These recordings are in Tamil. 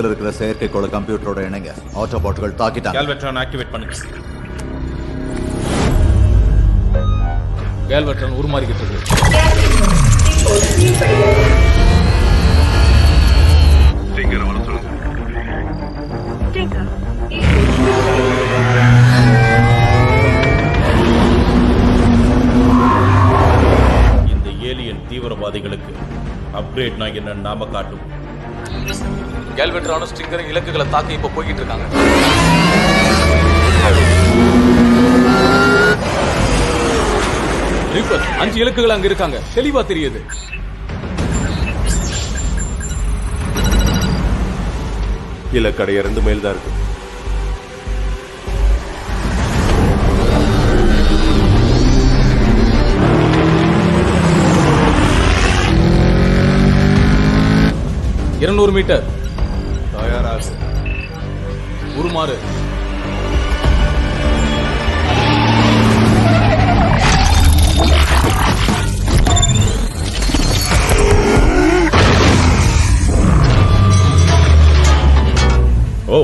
இருக்கிற செயற்கைக்கோள கம்ப்யூட்டரோட இணைங்க. ஆட்டோபாட்கள் தாக்கிட்டாங்க. கேல்வெட்ரான் ஆக்டிவேட் பண்ணுங்க. கேல்வெட்ரான் உருமாறிக்கிட்டு இருக்கு. ஸ்டிங்கர் வர சொல்லுங்க. இந்த ஏலியன் தீவிரவாதிகளுக்கு அப்கிரேட்னா என்ன நாம காட்டும். கேல்வெட்ரானும் ஸ்டிங்கரும் இலக்குகளை தாக்கி இப்ப போய்கிட்டு இருக்காங்க. ரீப்பர் 5 இலக்குகள் அங்க இருக்காங்க, தெளிவா தெரியுது. இலக்கடை 2 மைல் தான் இருக்கு. $200 மீட்டர். தயாராக உருமாறு. ஓ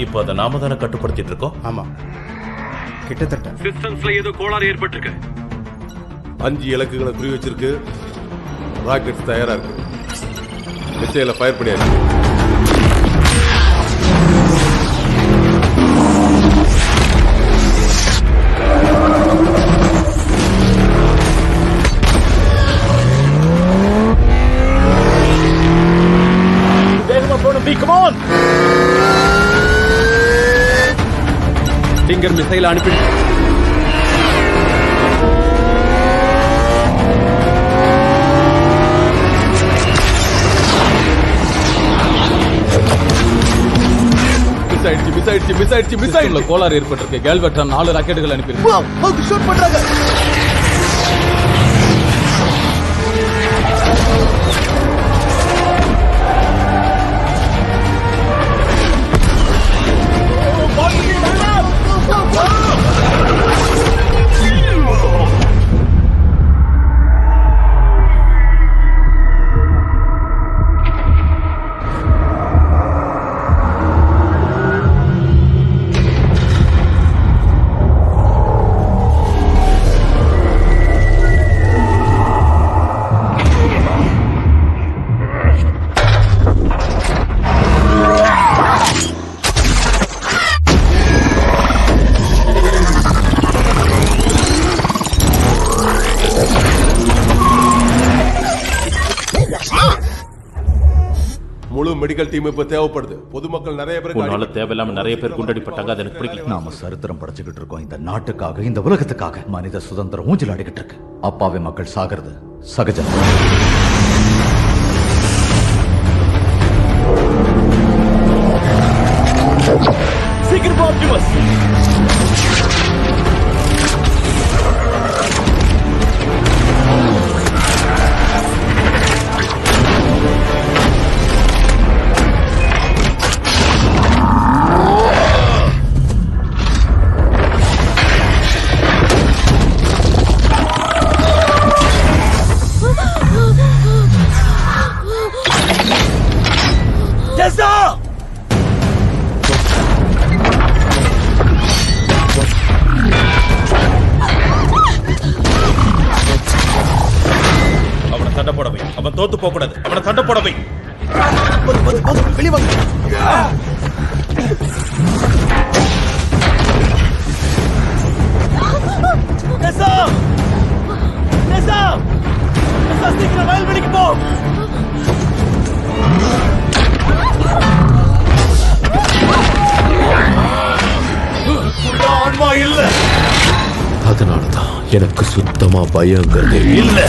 இப்ப அதை நாம தானே கட்டுப்படுத்திட்டு இருக்கோம். ஆமா, கிட்டத்தட்ட சிஸ்டம்ஸ்ல ஏதோ கோளாறு ஏற்பட்டிருக்கு. 5 இலக்குகளை குறி வச்சிருக்கு. ராக்கெட்ஸ் தயாரா இருக்கு. மிசைல ஃபயர் பண்ணியாச்சு. ஸ்டிங்கர் மிசைல் அனுப்பி கோளாறு ஏற்பட்டிருக்கு. கேல்வெட்ரான் 4 ராக்கெட்டுகள் அனுப்பியிருக்கு. ஷூட் பண்றாங்க. முழு மெடிக்கல் டீம் இப்ப தேவைப்படுது. பொதுமக்கள் நிறைய பேர் தேவையில்லாம நிறைய பேர் குண்டடிப்பட்டாங்க. அது எனக்கு பிடிக்கல. நாம சரித்திரம் படைச்சுக்கிட்டு இருக்கோம். இந்த நாட்டுக்காக, இந்த உலகத்துக்காக. மனித சுதந்திரம் ஊஞ்சல் ஆடிக்கிட்டு இருக்கு. அப்பாவி மக்கள் சாகிறது சகஜம். சீக்கிரம் ஆப்டிமஸ். அவனை சண்டை போடவை. அவன் தோத்து போக கூடாது. அவனை சண்டை போடவை. வயல்வெளிக்கு போ. இல்ல, அதனாலதான் எனக்கு சுத்தமா பயங்கிறதே இல்ல.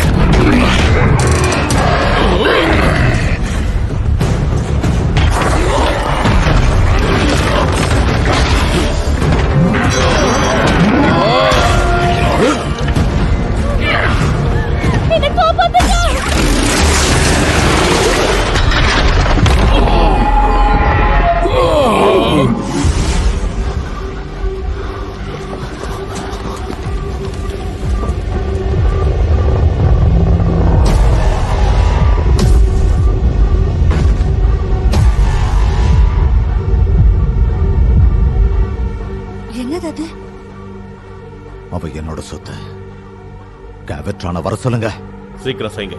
அவ என்னோட சொத்து. கேவட்ரான வர சொல்லுங்க. சீக்கிரம் செய்யுங்க.